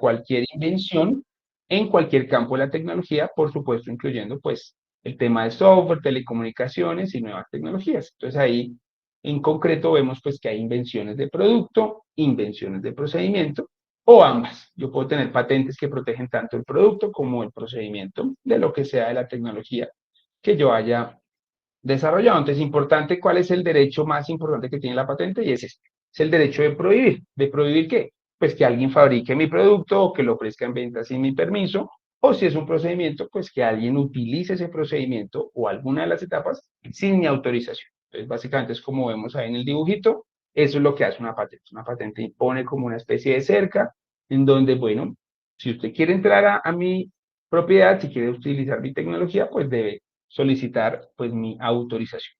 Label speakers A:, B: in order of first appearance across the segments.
A: cualquier invención en cualquier campo de la tecnología, por supuesto, incluyendo pues el tema de software, telecomunicaciones y nuevas tecnologías. Entonces ahí en concreto vemos pues que hay invenciones de producto, invenciones de procedimiento o ambas. Yo puedo tener patentes que protegen tanto el producto como el procedimiento de lo que sea de la tecnología que yo haya desarrollado. Entonces, importante, ¿cuál es el derecho más importante que tiene la patente? Y es este, es el derecho de prohibir. ¿De prohibir qué? Pues que alguien fabrique mi producto o que lo ofrezca en venta sin mi permiso, o si es un procedimiento, pues que alguien utilice ese procedimiento o alguna de las etapas sin mi autorización. Entonces, básicamente es como vemos ahí en el dibujito, eso es lo que hace una patente. Una patente impone como una especie de cerca, en donde, bueno, si usted quiere entrar a mi propiedad, si quiere utilizar mi tecnología, pues debe solicitar pues mi autorización.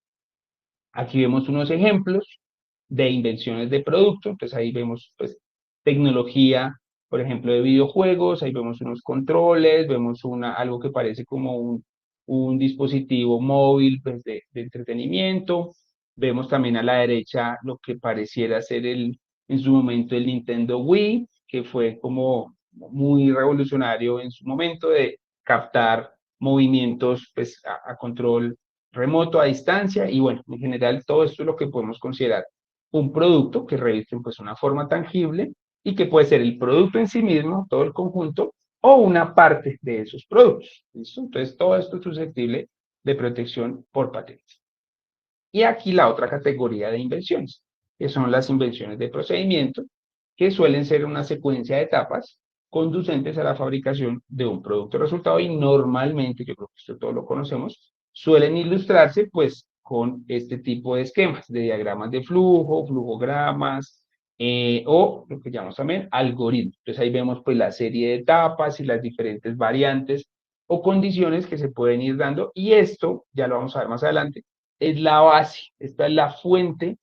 A: Aquí vemos unos ejemplos de invenciones de producto, entonces ahí vemos pues tecnología, por ejemplo, de videojuegos, ahí vemos unos controles, vemos algo que parece como un dispositivo móvil pues, de entretenimiento, vemos también a la derecha lo que pareciera ser en su momento el Nintendo Wii, que fue como muy revolucionario en su momento de captar movimientos pues, a control remoto, a distancia, y bueno, en general todo esto es lo que podemos considerar un producto que reviste pues una forma tangible y que puede ser el producto en sí mismo, todo el conjunto, o una parte de esos productos. ¿Listo? Entonces todo esto es susceptible de protección por patentes. Y aquí la otra categoría de invenciones, que son las invenciones de procedimiento, que suelen ser una secuencia de etapas conducentes a la fabricación de un producto resultado y normalmente, yo creo que esto todos lo conocemos, suelen ilustrarse pues con este tipo de esquemas, de diagramas de flujo, flujogramas, o lo que llamamos también algoritmos. Entonces ahí vemos pues la serie de etapas y las diferentes variantes o condiciones que se pueden ir dando y esto, ya lo vamos a ver más adelante, es la base, esta es la fuente,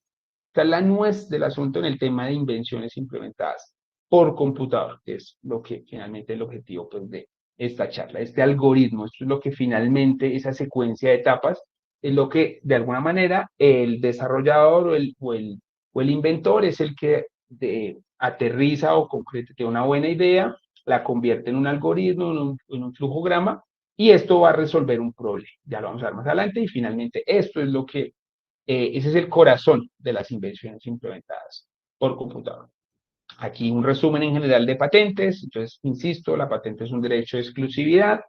A: esta es la nuez del asunto en el tema de invenciones implementadas por computador, que es lo que finalmente es el objetivo pues, de esta charla. Este algoritmo, esto es lo que finalmente, esa secuencia de etapas, es lo que de alguna manera el desarrollador o el inventor es el que aterriza o concreta, tiene una buena idea, la convierte en un algoritmo, en un flujograma, y esto va a resolver un problema. Ya lo vamos a ver más adelante y finalmente esto es lo que, ese es el corazón de las invenciones implementadas por computador. Aquí un resumen en general de patentes. Entonces, insisto, la patente es un derecho de exclusividad.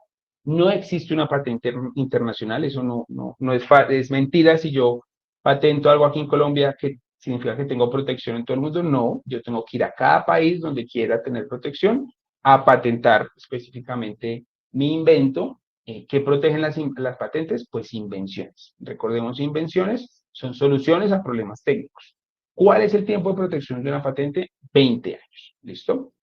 A: No existe una patente internacional, eso no es mentira. Si yo patento algo aquí en Colombia, que significa que tengo protección en todo el mundo, no, yo tengo que ir a cada país donde quiera tener protección a patentar específicamente mi invento. ¿Qué protegen las patentes? Pues invenciones. Recordemos, invenciones son soluciones a problemas técnicos. ¿Cuál es el tiempo de protección de una patente? 20 años. ¿Listo?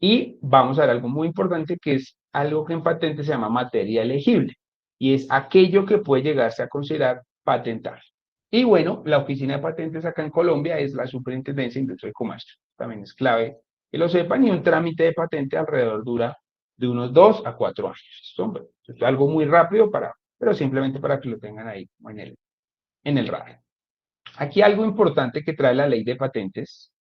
A: Y vamos a ver algo muy importante que es algo que en patente se llama materia elegible y es aquello que puede llegarse a considerar patentar. Y bueno, la oficina de patentes acá en Colombia es la Superintendencia de Industria y Comercio. También es clave que lo sepan y un trámite de patente alrededor dura de unos 2 a 4 años. ¿Listo? Esto es algo muy rápido pero simplemente para que lo tengan ahí en el radar. Aquí algo importante que trae la ley de patentes,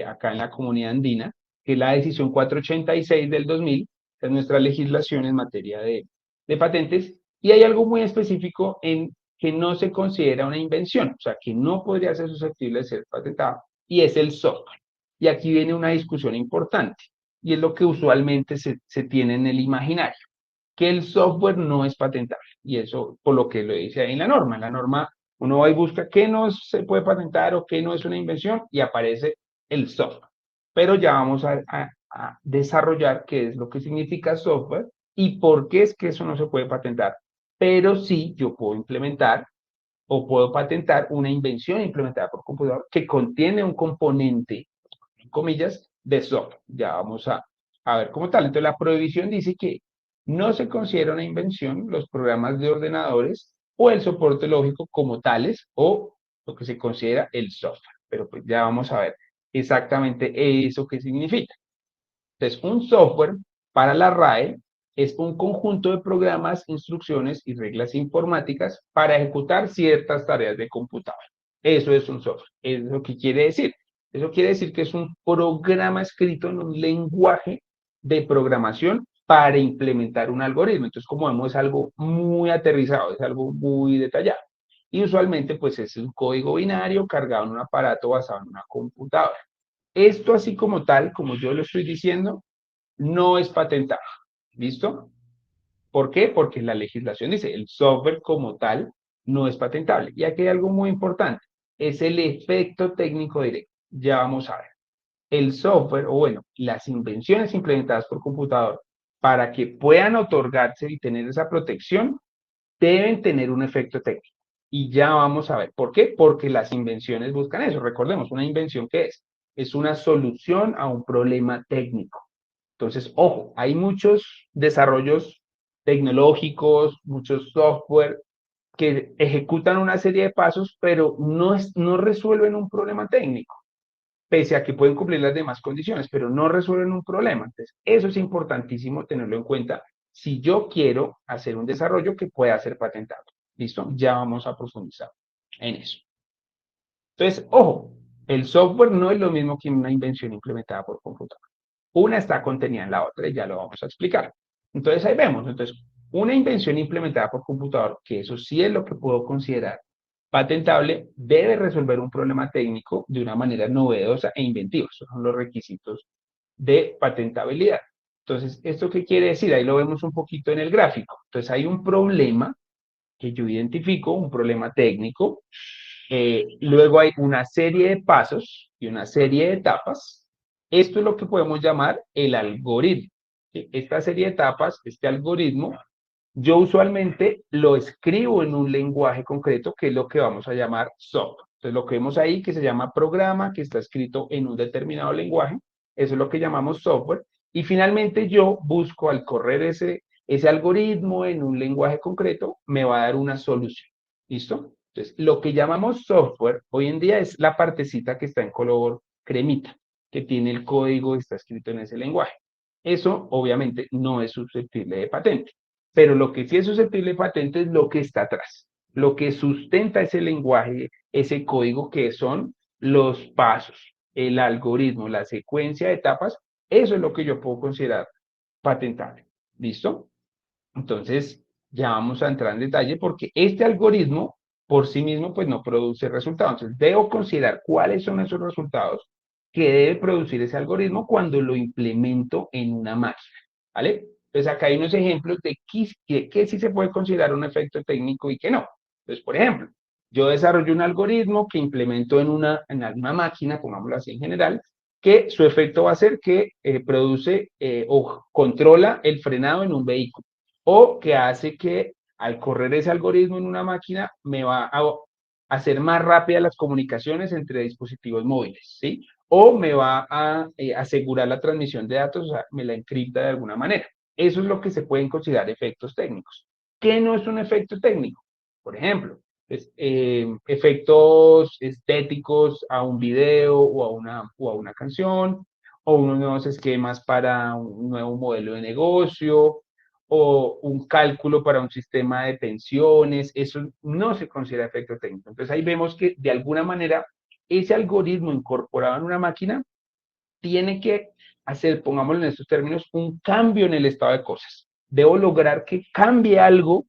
A: acá en la comunidad andina, que es la decisión 486 del 2000, que es nuestra legislación en materia de patentes, y hay algo muy específico en que no se considera una invención, o sea, que no podría ser susceptible de ser patentado, y es el software. Y aquí viene una discusión importante, y es lo que usualmente se tiene en el imaginario, que el software no es patentable, y eso por lo que lo dice ahí en la norma. En la norma uno va y busca qué no se puede patentar o qué no es una invención y aparece el software. Pero ya vamos a desarrollar qué es lo que significa software y por qué es que eso no se puede patentar. Pero sí yo puedo implementar o puedo patentar una invención implementada por computador que contiene un componente, en comillas, de software. Ya vamos a ver cómo tal. Entonces la prohibición dice que no se considera una invención los programas de ordenadores o el soporte lógico como tales o lo que se considera el software. Pero pues ya vamos a ver exactamente eso qué significa. Entonces, un software para la RAE es un conjunto de programas, instrucciones y reglas informáticas para ejecutar ciertas tareas de computador. Eso es un software. Es lo que quiere decir. Eso quiere decir que es un programa escrito en un lenguaje de programación para implementar un algoritmo. Entonces, como vemos, es algo muy aterrizado, es algo muy detallado. Y usualmente, pues, es un código binario cargado en un aparato basado en una computadora. Esto, así como tal, como yo lo estoy diciendo, no es patentable. ¿Listo? ¿Por qué? Porque la legislación dice, el software como tal no es patentable. Y aquí hay algo muy importante, es el efecto técnico directo. Ya vamos a ver. El software, o bueno, las invenciones implementadas por computador, para que puedan otorgarse y tener esa protección, deben tener un efecto técnico. Y ya vamos a ver. ¿Por qué? Porque las invenciones buscan eso. Recordemos, una invención, ¿qué es? Es una solución a un problema técnico. Entonces, ojo, hay muchos desarrollos tecnológicos, muchos software que ejecutan una serie de pasos, pero no resuelven un problema técnico, pese a que pueden cumplir las demás condiciones, pero no resuelven un problema. Entonces, eso es importantísimo tenerlo en cuenta si yo quiero hacer un desarrollo que pueda ser patentado. ¿Listo? Ya vamos a profundizar en eso. Entonces, ojo, el software no es lo mismo que una invención implementada por computador. Una está contenida en la otra y ya lo vamos a explicar. Entonces ahí vemos, entonces, una invención implementada por computador, que eso sí es lo que puedo considerar patentable, debe resolver un problema técnico de una manera novedosa e inventiva. Esos son los requisitos de patentabilidad. Entonces, ¿esto qué quiere decir? Ahí lo vemos un poquito en el gráfico. Entonces, hay un problema que yo identifico, un problema técnico. Luego hay una serie de pasos y una serie de etapas. Esto es lo que podemos llamar el algoritmo. Esta serie de etapas, este algoritmo, yo usualmente lo escribo en un lenguaje concreto, que es lo que vamos a llamar software. Entonces, lo que vemos ahí, que se llama programa, que está escrito en un determinado lenguaje, eso es lo que llamamos software. Y finalmente yo busco, al correr ese algoritmo en un lenguaje concreto, me va a dar una solución. ¿Listo? Entonces, lo que llamamos software hoy en día es la partecita que está en color cremita, que tiene el código, está escrito en ese lenguaje. Eso obviamente no es susceptible de patente. Pero lo que sí es susceptible de patente es lo que está atrás, lo que sustenta ese lenguaje, ese código, que son los pasos, el algoritmo, la secuencia de etapas. Eso es lo que yo puedo considerar patentable. ¿Listo? Entonces, ya vamos a entrar en detalle porque este algoritmo por sí mismo pues no produce resultados. Entonces, debo considerar cuáles son esos resultados que debe producir ese algoritmo cuando lo implemento en una máquina, ¿vale? Entonces, acá hay unos ejemplos de qué sí se puede considerar un efecto técnico y qué no. Entonces, por ejemplo, yo desarrollo un algoritmo que implemento en una máquina, pongámoslo así en general, que su efecto va a ser que produce o controla el frenado en un vehículo, o que hace que al correr ese algoritmo en una máquina me va a hacer más rápidas las comunicaciones entre dispositivos móviles, ¿sí? O me va a asegurar la transmisión de datos, o sea, me la encripta de alguna manera. Eso es lo que se pueden considerar efectos técnicos. ¿Qué no es un efecto técnico? Por ejemplo, efectos estéticos a un video o a una canción, o unos nuevos esquemas para un nuevo modelo de negocio, o un cálculo para un sistema de pensiones. Eso no se considera efecto técnico. Entonces ahí vemos que de alguna manera ese algoritmo incorporado en una máquina tiene que hacer, pongámoslo en estos términos, un cambio en el estado de cosas. Debo lograr que cambie algo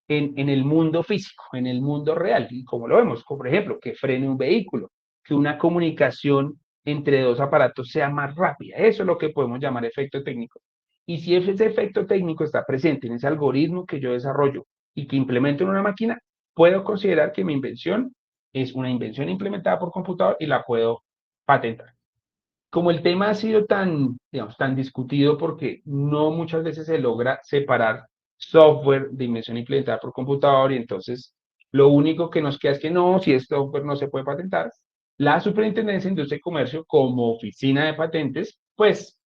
A: en el mundo físico, en el mundo real, y como lo vemos, como por ejemplo, que frene un vehículo, que una comunicación entre dos aparatos sea más rápida. Eso es lo que podemos llamar efecto técnico. Y si ese efecto técnico está presente en ese algoritmo que yo desarrollo y que implemento en una máquina, puedo considerar que mi invención es una invención implementada por computador y la puedo patentar. Como el tema ha sido tan, digamos, tan discutido porque no muchas veces se logra separar software de invención implementada por computador, y entonces lo único que nos queda es que no, si es software no se puede patentar. La Superintendencia de Industria y Comercio, como oficina de patentes, pues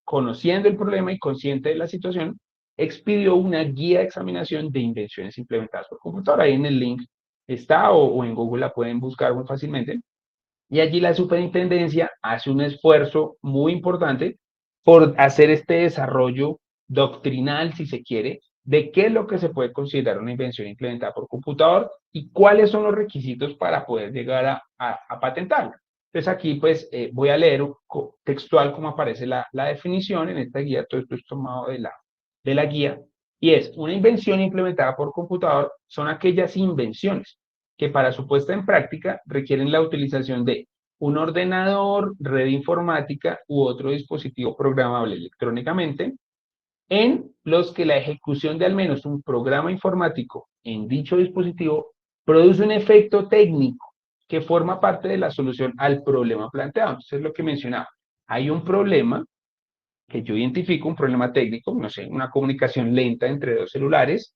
A: conociendo el problema y consciente de la situación, expidió una guía de examinación de invenciones implementadas por computador. Ahí en el link está, o en Google la pueden buscar muy fácilmente. Y allí la superintendencia hace un esfuerzo muy importante por hacer este desarrollo doctrinal, si se quiere, de qué es lo que se puede considerar una invención implementada por computador y cuáles son los requisitos para poder llegar a patentarla. Entonces aquí pues voy a leer textual como aparece la definición en esta guía, todo esto es tomado de la guía, y es una invención implementada por computador, son aquellas invenciones que para su puesta en práctica requieren la utilización de un ordenador, red informática u otro dispositivo programable electrónicamente, en los que la ejecución de al menos un programa informático en dicho dispositivo produce un efecto técnico que forma parte de la solución al problema planteado. Entonces, es lo que mencionaba. Hay un problema que yo identifico, un problema técnico, no sé, una comunicación lenta entre dos celulares.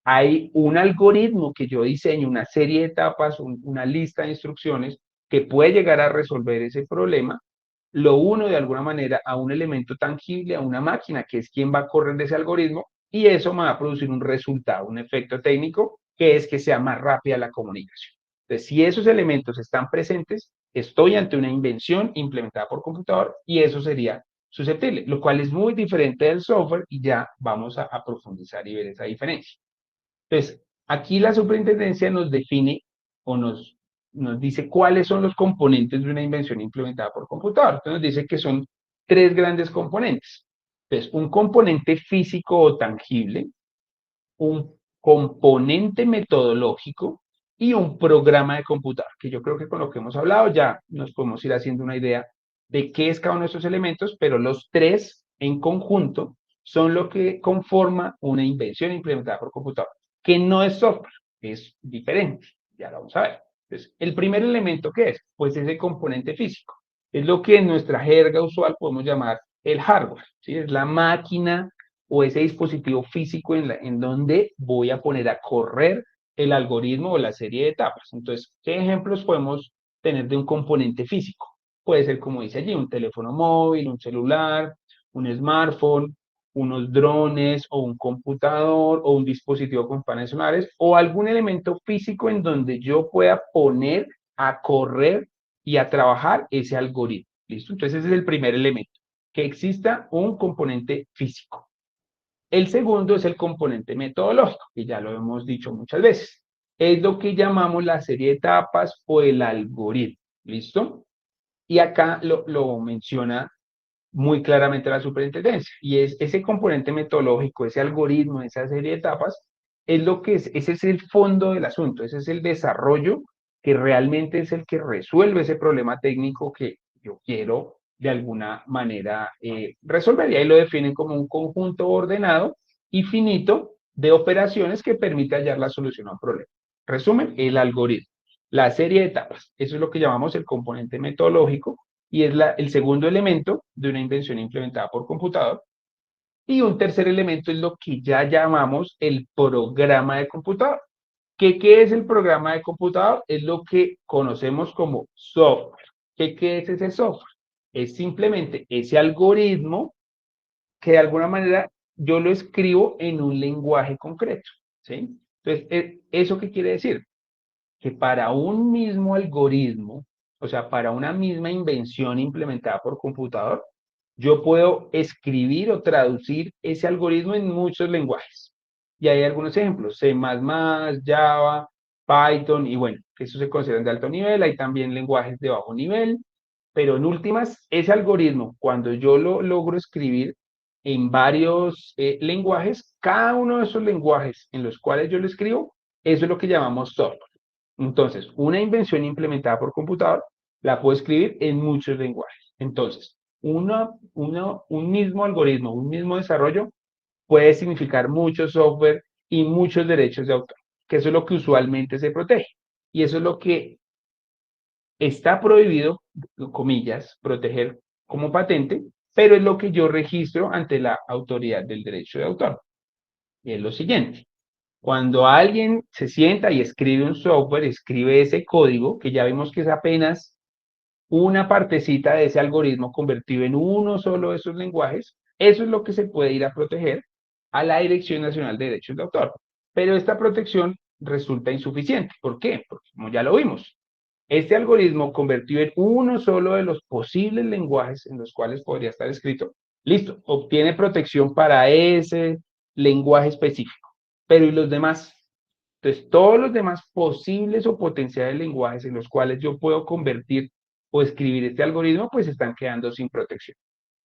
A: Hay un algoritmo que yo diseño, una serie de etapas, una lista de instrucciones que puede llegar a resolver ese problema. Lo uno de alguna manera a un elemento tangible, a una máquina, que es quien va a correr de ese algoritmo, y eso me va a producir un resultado, un efecto técnico, que es que sea más rápida la comunicación. Entonces, si esos elementos están presentes, estoy ante una invención implementada por computador y eso sería susceptible, lo cual es muy diferente del software y ya vamos a profundizar y ver esa diferencia. Entonces, aquí la superintendencia nos define o nos dice cuáles son los componentes de una invención implementada por computador. Entonces, nos dice que son tres grandes componentes. Entonces, un componente físico o tangible, un componente metodológico y un programa de computador, que yo creo que con lo que hemos hablado ya nos podemos ir haciendo una idea de qué es cada uno de estos elementos, pero los tres en conjunto son lo que conforma una invención implementada por computador, que no es software, es diferente, ya lo vamos a ver. Entonces, el primer elemento, ¿qué es? Pues ese componente físico. Es lo que en nuestra jerga usual podemos llamar el hardware, ¿sí? Es la máquina o ese dispositivo físico en donde voy a poner a correr el algoritmo o la serie de etapas. Entonces, ¿qué ejemplos podemos tener de un componente físico? Puede ser, como dice allí, un teléfono móvil, un celular, un smartphone, unos drones o un computador o un dispositivo con paneles solares o algún elemento físico en donde yo pueda poner a correr y a trabajar ese algoritmo. ¿Listo? Entonces ese es el primer elemento, que exista un componente físico. El segundo es el componente metodológico, que ya lo hemos dicho muchas veces. Es lo que llamamos la serie de etapas o el algoritmo. ¿Listo? Y acá lo menciona muy claramente la superintendencia. Y es ese componente metodológico, ese algoritmo, esa serie de etapas, es lo que es, ese es el fondo del asunto, ese es el desarrollo que realmente es el que resuelve ese problema técnico que yo quiero de alguna manera resolver. Y ahí lo definen como un conjunto ordenado y finito de operaciones que permite hallar la solución a un problema. Resumen, el algoritmo. La serie de etapas, eso es lo que llamamos el componente metodológico, y es el segundo elemento de una invención implementada por computador. Y un tercer elemento es lo que ya llamamos el programa de computador. ¿Qué es el programa de computador? Es lo que conocemos como software. ¿Qué es ese software? Es simplemente ese algoritmo que de alguna manera yo lo escribo en un lenguaje concreto. ¿Sí? Entonces, ¿eso qué quiere decir? Que para un mismo algoritmo, o sea, para una misma invención implementada por computador, yo puedo escribir o traducir ese algoritmo en muchos lenguajes. Y hay algunos ejemplos, C++, Java, Python, y bueno, que eso se consideran de alto nivel, hay también lenguajes de bajo nivel, pero en últimas, ese algoritmo, cuando yo lo logro escribir en varios lenguajes, cada uno de esos lenguajes en los cuales yo lo escribo, eso es lo que llamamos software. Entonces, una invención implementada por computador la puedo escribir en muchos lenguajes. Entonces, un mismo algoritmo, un mismo desarrollo puede significar mucho software y muchos derechos de autor, que eso es lo que usualmente se protege. Y eso es lo que está prohibido, comillas, proteger como patente, pero es lo que yo registro ante la autoridad del derecho de autor. Y es lo siguiente. Cuando alguien se sienta y escribe un software, escribe ese código, que ya vimos que es apenas una partecita de ese algoritmo convertido en uno solo de esos lenguajes, eso es lo que se puede ir a proteger a la Dirección Nacional de Derechos de Autor. Pero esta protección resulta insuficiente. ¿Por qué? Porque como ya lo vimos, este algoritmo convertido en uno solo de los posibles lenguajes en los cuales podría estar escrito, listo, obtiene protección para ese lenguaje específico. Pero ¿y los demás? Entonces, todos los demás posibles o potenciales lenguajes en los cuales yo puedo convertir o escribir este algoritmo, pues están quedando sin protección.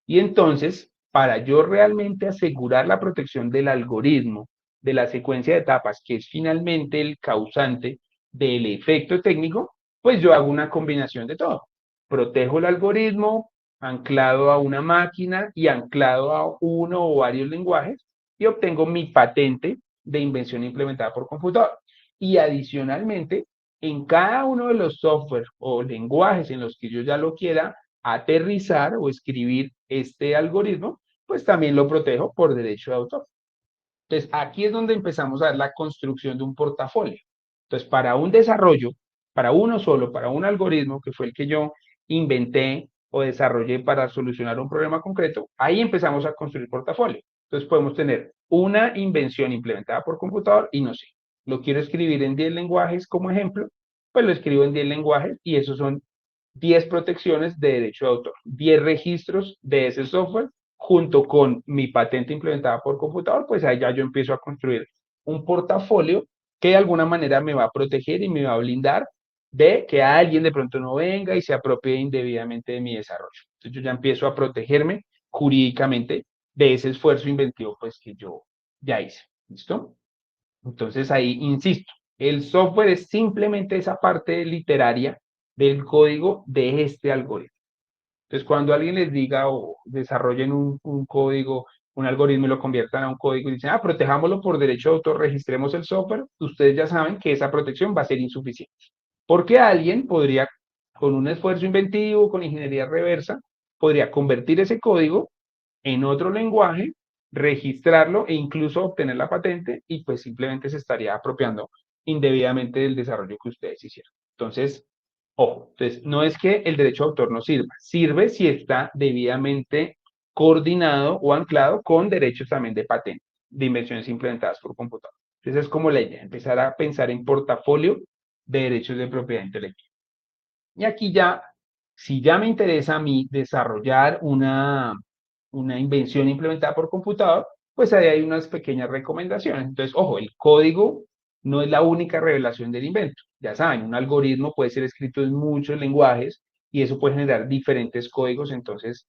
A: Y entonces, para yo realmente asegurar la protección del algoritmo, de la secuencia de etapas, que es finalmente el causante del efecto técnico, pues yo hago una combinación de todo. Protejo el algoritmo anclado a una máquina y anclado a uno o varios lenguajes y obtengo mi patente de invención implementada por computador. Y adicionalmente, en cada uno de los software o lenguajes en los que yo ya lo quiera aterrizar o escribir este algoritmo, pues también lo protejo por derecho de autor. Entonces, aquí es donde empezamos a ver la construcción de un portafolio. Entonces, para un desarrollo, para uno solo, para un algoritmo, que fue el que yo inventé o desarrollé para solucionar un problema concreto, ahí empezamos a construir portafolio. Entonces, podemos tener una invención implementada por computador y no sé, lo quiero escribir en 10 lenguajes como ejemplo, pues lo escribo en 10 lenguajes y esos son 10 protecciones de derecho de autor, 10 registros de ese software junto con mi patente implementada por computador, pues ahí ya yo empiezo a construir un portafolio que de alguna manera me va a proteger y me va a blindar de que alguien de pronto no venga y se apropie indebidamente de mi desarrollo. Entonces yo ya empiezo a protegerme jurídicamente de ese esfuerzo inventivo pues que yo ya hice. ¿Listo? Entonces ahí insisto, el software es simplemente esa parte literaria del código de este algoritmo. Entonces, cuando alguien les diga o desarrollen un código, un algoritmo y lo conviertan a un código y dicen, ah, protejámoslo por derecho de autor, registremos el software, ustedes ya saben que esa protección va a ser insuficiente. Porque alguien podría, con un esfuerzo inventivo, con ingeniería reversa, podría convertir ese código en otro lenguaje, registrarlo e incluso obtener la patente y pues simplemente se estaría apropiando indebidamente del desarrollo que ustedes hicieron. Entonces, ojo, entonces no es que el derecho de autor no sirva, sirve si está debidamente coordinado o anclado con derechos también de patente, de invenciones implementadas por computador. Entonces es como la idea, empezar a pensar en portafolio de derechos de propiedad intelectual. Y aquí ya, si ya me interesa a mí desarrollar una invención implementada por computador, pues ahí hay unas pequeñas recomendaciones. Entonces, ojo, el código no es la única revelación del invento. Ya saben, un algoritmo puede ser escrito en muchos lenguajes y eso puede generar diferentes códigos. Entonces,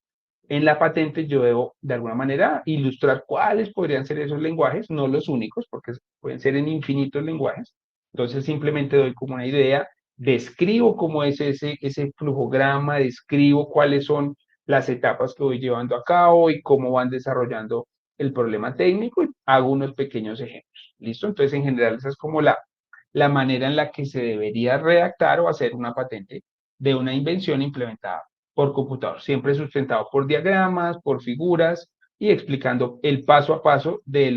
A: en la patente yo debo, de alguna manera, ilustrar cuáles podrían ser esos lenguajes, no los únicos, porque pueden ser en infinitos lenguajes. Entonces, simplemente doy como una idea, describo cómo es ese flujograma, describo cuáles son las etapas que voy llevando a cabo y cómo van desarrollando el problema técnico y hago unos pequeños ejemplos. ¿Listo? Entonces, en general, esa es como la manera en la que se debería redactar o hacer una patente de una invención implementada por computador, siempre sustentado por diagramas, por figuras y explicando el paso a paso de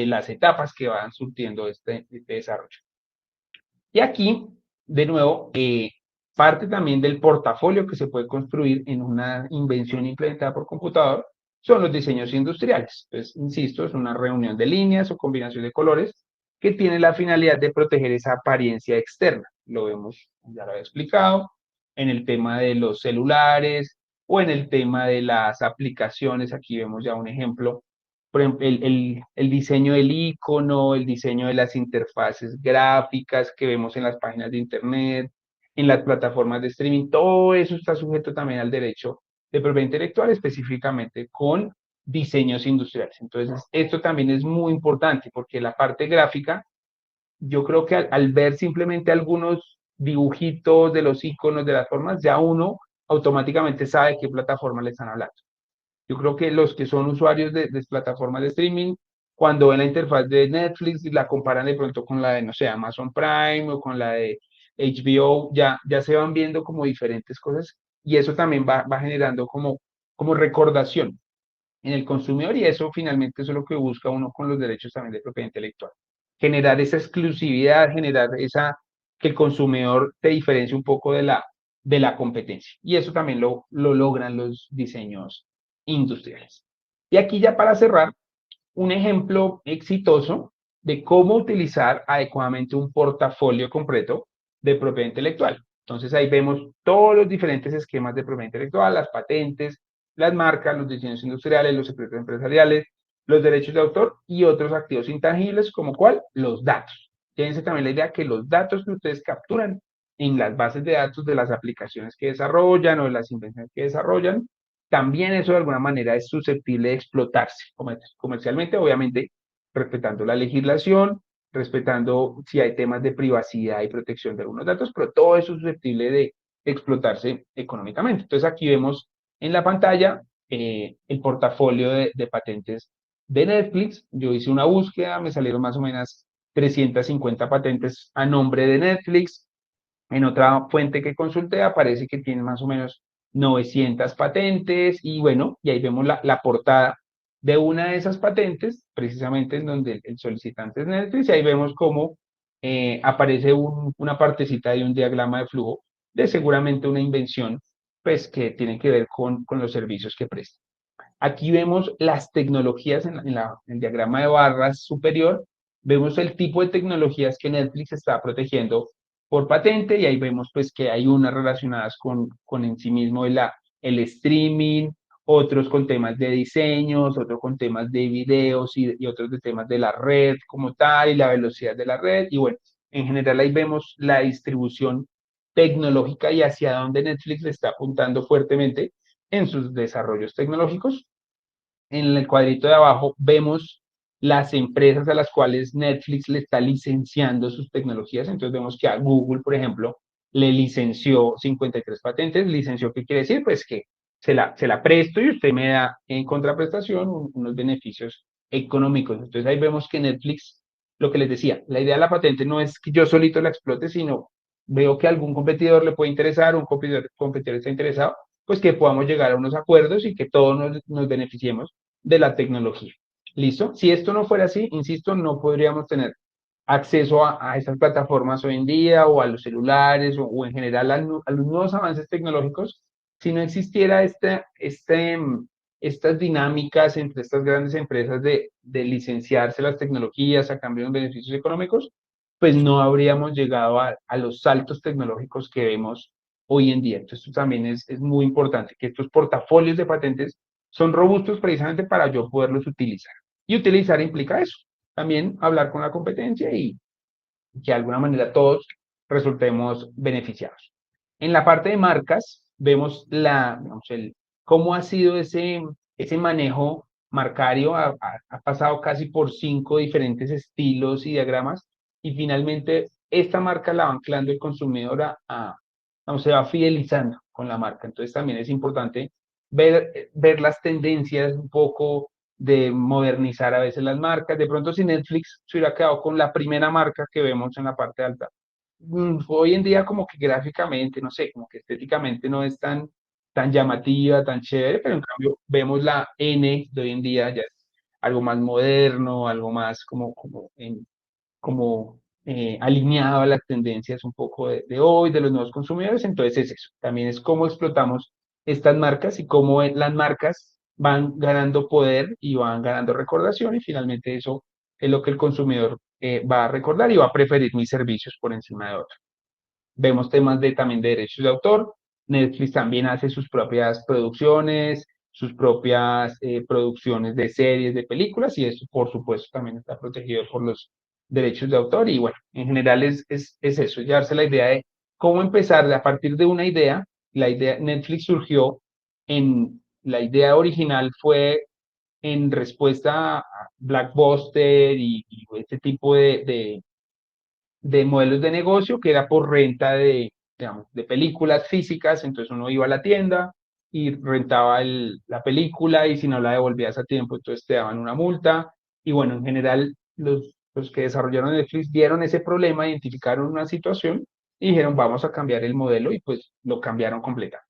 A: las etapas que van surtiendo este desarrollo. Y aquí, de nuevo, parte también del portafolio que se puede construir en una invención implementada por computador son los diseños industriales. Entonces, insisto, es una reunión de líneas o combinación de colores que tiene la finalidad de proteger esa apariencia externa. Lo vemos, ya lo he explicado, en el tema de los celulares o en el tema de las aplicaciones. Aquí vemos ya un ejemplo, por ejemplo, el diseño del icono, el diseño de las interfaces gráficas que vemos en las páginas de internet, en las plataformas de streaming, todo eso está sujeto también al derecho de propiedad intelectual, específicamente con diseños industriales. Entonces, esto también es muy importante porque la parte gráfica, yo creo que al ver simplemente algunos dibujitos de los iconos, de las formas, ya uno automáticamente sabe de qué plataforma le están hablando. Yo creo que los que son usuarios de plataformas de streaming, cuando ven la interfaz de Netflix y la comparan de pronto con la de, no sé, Amazon Prime o con la de HBO, ya se van viendo como diferentes cosas y eso también va generando como recordación en el consumidor y eso finalmente eso es lo que busca uno con los derechos también de propiedad intelectual. Generar esa exclusividad, generar que el consumidor te diferencie un poco de la competencia. Y eso también lo logran los diseños industriales. Y aquí ya para cerrar, un ejemplo exitoso de cómo utilizar adecuadamente un portafolio completo de propiedad intelectual. Entonces ahí vemos todos los diferentes esquemas de propiedad intelectual, las patentes, las marcas, los diseños industriales, los secretos empresariales, los derechos de autor y otros activos intangibles, como cuál, los datos. Fíjense también la idea que los datos que ustedes capturan en las bases de datos de las aplicaciones que desarrollan o de las invenciones que desarrollan, también eso de alguna manera es susceptible de explotarse comercialmente, obviamente respetando la legislación, respetando si hay temas de privacidad y protección de algunos datos, pero todo eso es susceptible de explotarse económicamente. Entonces aquí vemos en la pantalla el portafolio de patentes de Netflix. Yo hice una búsqueda, me salieron más o menos 350 patentes a nombre de Netflix. En otra fuente que consulté aparece que tiene más o menos 900 patentes y bueno, y ahí vemos la portada de una de esas patentes, precisamente en donde el solicitante es Netflix, y ahí vemos cómo aparece una partecita de un diagrama de flujo de seguramente una invención, pues que tiene que ver con los servicios que presta. Aquí vemos las tecnologías en el diagrama de barras superior, vemos el tipo de tecnologías que Netflix está protegiendo por patente y ahí vemos pues que hay unas relacionadas con en sí mismo el streaming, otros con temas de diseños, otros con temas de videos y otros de temas de la red como tal y la velocidad de la red y bueno, en general ahí vemos la distribución tecnológica y hacia dónde Netflix le está apuntando fuertemente en sus desarrollos tecnológicos. En el cuadrito de abajo vemos las empresas a las cuales Netflix le está licenciando sus tecnologías. Entonces vemos que a Google, por ejemplo, le licenció 53 patentes. ¿Licenció qué quiere decir? Pues que se la presto y usted me da en contraprestación unos beneficios económicos. Entonces ahí vemos que Netflix, lo que les decía, la idea de la patente no es que yo solito la explote, sino veo que a algún competidor le puede interesar, un competidor está interesado, pues que podamos llegar a unos acuerdos y que todos nos beneficiemos de la tecnología. ¿Listo? Si esto no fuera así, insisto, no podríamos tener acceso a esas plataformas hoy en día o a los celulares o en general a los nuevos avances tecnológicos si no existiera estas dinámicas entre estas grandes empresas de licenciarse las tecnologías a cambio de beneficios económicos, pues no habríamos llegado a los saltos tecnológicos que vemos hoy en día. Entonces, esto también es muy importante, que estos portafolios de patentes son robustos precisamente para yo poderlos utilizar. Y utilizar implica eso, también hablar con la competencia y que de alguna manera todos resultemos beneficiados. En la parte de marcas, vemos digamos, cómo ha sido ese manejo marcario, ha pasado casi por 5 diferentes estilos y diagramas, y finalmente esta marca la va anclando el consumidor se va fidelizando con la marca. Entonces también es importante ver las tendencias un poco de modernizar a veces las marcas. De pronto, si Netflix se hubiera quedado con la primera marca que vemos en la parte alta, hoy en día como que gráficamente, no sé, como que estéticamente no es tan llamativa, tan chévere, pero en cambio vemos la N de hoy en día, ya es algo más moderno, algo más como alineado a las tendencias un poco de hoy, de los nuevos consumidores. Entonces es eso, también es cómo explotamos estas marcas y cómo las marcas van ganando poder y van ganando recordación y finalmente eso es lo que el consumidor va a recordar y va a preferir mis servicios por encima de otros. Vemos temas también de derechos de autor. Netflix también hace sus propias producciones, sus propias producciones de series, de películas, y eso, por supuesto, también está protegido por los derechos de autor. Y bueno, en general es eso, darse la idea de cómo empezar a partir de una idea. La idea, Netflix surgió la idea original fue en respuesta a Blockbuster y este tipo de modelos de negocio que era por renta digamos, de películas físicas, entonces uno iba a la tienda y rentaba la película y si no la devolvías a tiempo, entonces te daban una multa. Y bueno, en general, los que desarrollaron Netflix vieron ese problema, identificaron una situación y dijeron, vamos a cambiar el modelo y pues lo cambiron completamente.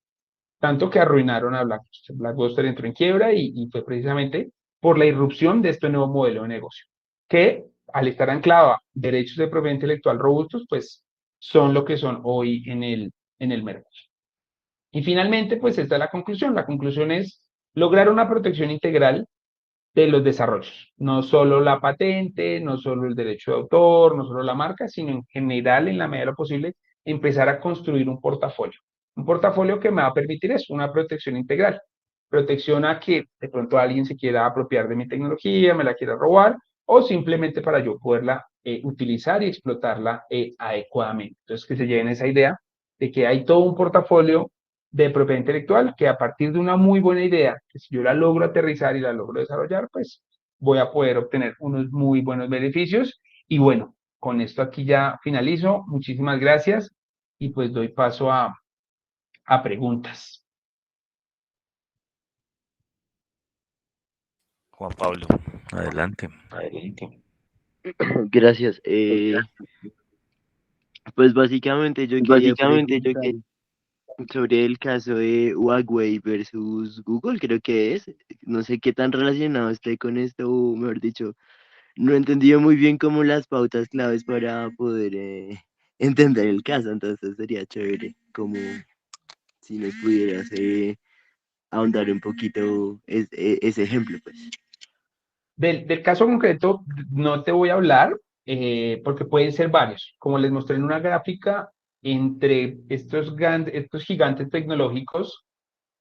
A: Tanto que arruinaron a Blackbuster. Blackbuster entró en quiebra y fue precisamente por la irrupción de este nuevo modelo de negocio, que al estar anclado a derechos de propiedad intelectual robustos, pues son lo que son hoy en el mercado. Y finalmente, pues esta es la conclusión. La conclusión es lograr una protección integral de los desarrollos. No solo la patente, no solo el derecho de autor, no solo la marca, sino en general, en la medida de lo posible, empezar a construir un portafolio. Un portafolio que me va a permitir eso, una protección integral. Protección a que de pronto alguien se quiera apropiar de mi tecnología, me la quiera robar, o simplemente para yo poderla utilizar y explotarla adecuadamente. Entonces, que se lleven esa idea de que hay todo un portafolio de propiedad intelectual que a partir de una muy buena idea, que si yo la logro aterrizar y la logro desarrollar, pues voy a poder obtener unos muy buenos beneficios. Y bueno, con esto aquí ya finalizo. Muchísimas gracias y pues doy paso a preguntas.
B: Juan Pablo, adelante.
A: Adelante.
C: Gracias. Pues básicamente yo quería preguntar sobre el caso de Huawei versus Google, creo que es. No sé qué tan relacionado esté con esto, o mejor dicho, no he entendido muy bien como las pautas claves para poder entender el caso, entonces sería chévere como si nos pudieras ahondar un poquito ese ejemplo, pues.
A: Del caso concreto no te voy a hablar porque pueden ser varios. Como les mostré en una gráfica, entre estos gigantes tecnológicos,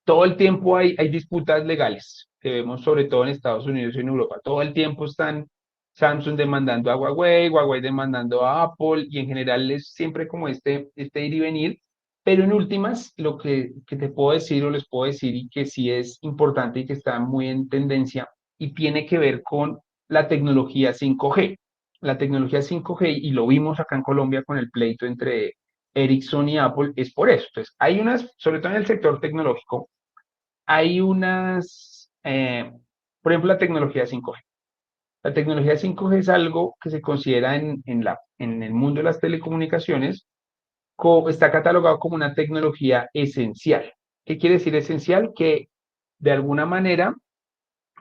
A: todo el tiempo hay disputas legales que vemos sobre todo en Estados Unidos y en Europa. Todo el tiempo están Samsung demandando a Huawei, Huawei demandando a Apple y en general es siempre como este ir y venir. Pero en últimas, lo que te puedo decir o les puedo decir y que sí es importante y que está muy en tendencia y tiene que ver con la tecnología 5G. La tecnología 5G, y lo vimos acá en Colombia con el pleito entre Ericsson y Apple, es por eso. Entonces, hay unas, sobre todo en el sector tecnológico, hay unas, por ejemplo, la tecnología 5G. La tecnología 5G es algo que se considera en el mundo de las telecomunicaciones, está catalogado como una tecnología esencial. ¿Qué quiere decir esencial? Que de alguna manera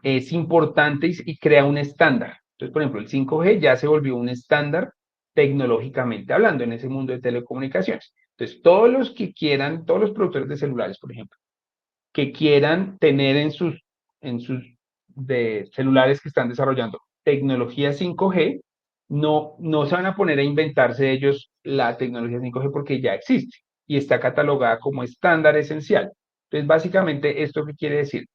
A: es importante y crea un estándar. Entonces, por ejemplo, el 5G ya se volvió un estándar tecnológicamente hablando en ese mundo de telecomunicaciones. Entonces, todos los que quieran, todos los productores de celulares, por ejemplo, que quieran tener en sus celulares que están desarrollando tecnología 5G, no se van a poner a inventarse ellos la tecnología 5G porque ya existe y está catalogada como estándar esencial. Entonces, básicamente, ¿esto qué quiere decir?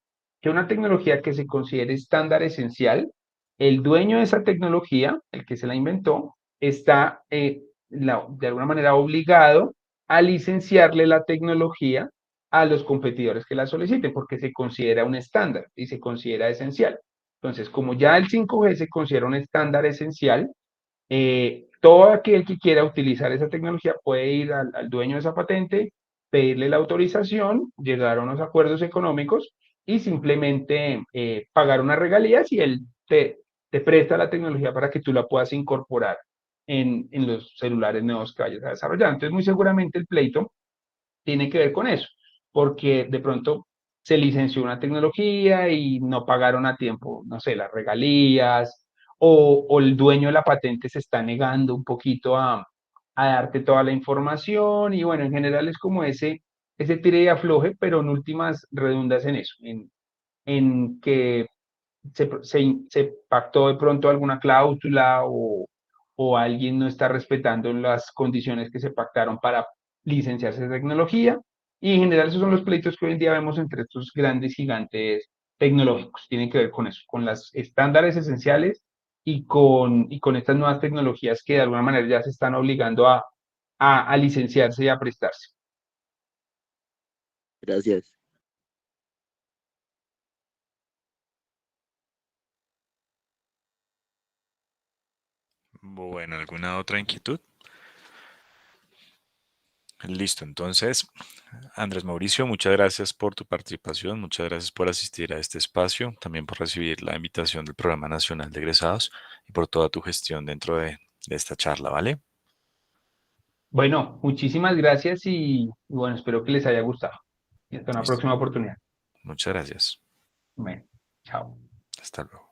A: Que una tecnología que se considere estándar esencial, el dueño de esa tecnología, el que se la inventó, está de alguna manera obligado a licenciarle la tecnología a los competidores que la soliciten, porque se considera un estándar y se considera esencial. Entonces, como ya el 5G se considera un estándar esencial, todo aquel que quiera utilizar esa tecnología puede ir al dueño de esa patente, pedirle la autorización, llegar a unos acuerdos económicos y simplemente pagar unas regalías y él te presta la tecnología para que tú la puedas incorporar en los celulares nuevos que vayas a desarrollar. Entonces, muy seguramente el pleito tiene que ver con eso, porque de pronto se licenció una tecnología y no pagaron a tiempo, no sé, las regalías, o el dueño de la patente se está negando un poquito a darte toda la información, y bueno, en general es como ese tire y afloje, pero en últimas redundas en eso, en que se pactó de pronto alguna cláusula o alguien no está respetando las condiciones que se pactaron para licenciarse esa tecnología. Y en general esos son los pleitos que hoy en día vemos entre estos grandes gigantes tecnológicos. Tienen que ver con eso, con los estándares esenciales y con estas nuevas tecnologías que de alguna manera ya se están obligando a licenciarse y a prestarse.
C: Gracias.
B: Bueno, ¿alguna otra inquietud? Listo, entonces, Andrés Mauricio, muchas gracias por tu participación, muchas gracias por asistir a este espacio, también por recibir la invitación del Programa Nacional de Egresados y por toda tu gestión dentro de esta charla, ¿vale?
A: Bueno, muchísimas gracias y bueno, espero que les haya gustado. Y hasta una
B: Listo,
A: próxima oportunidad.
B: muchas gracias.
A: Bueno, chao.
B: Hasta luego.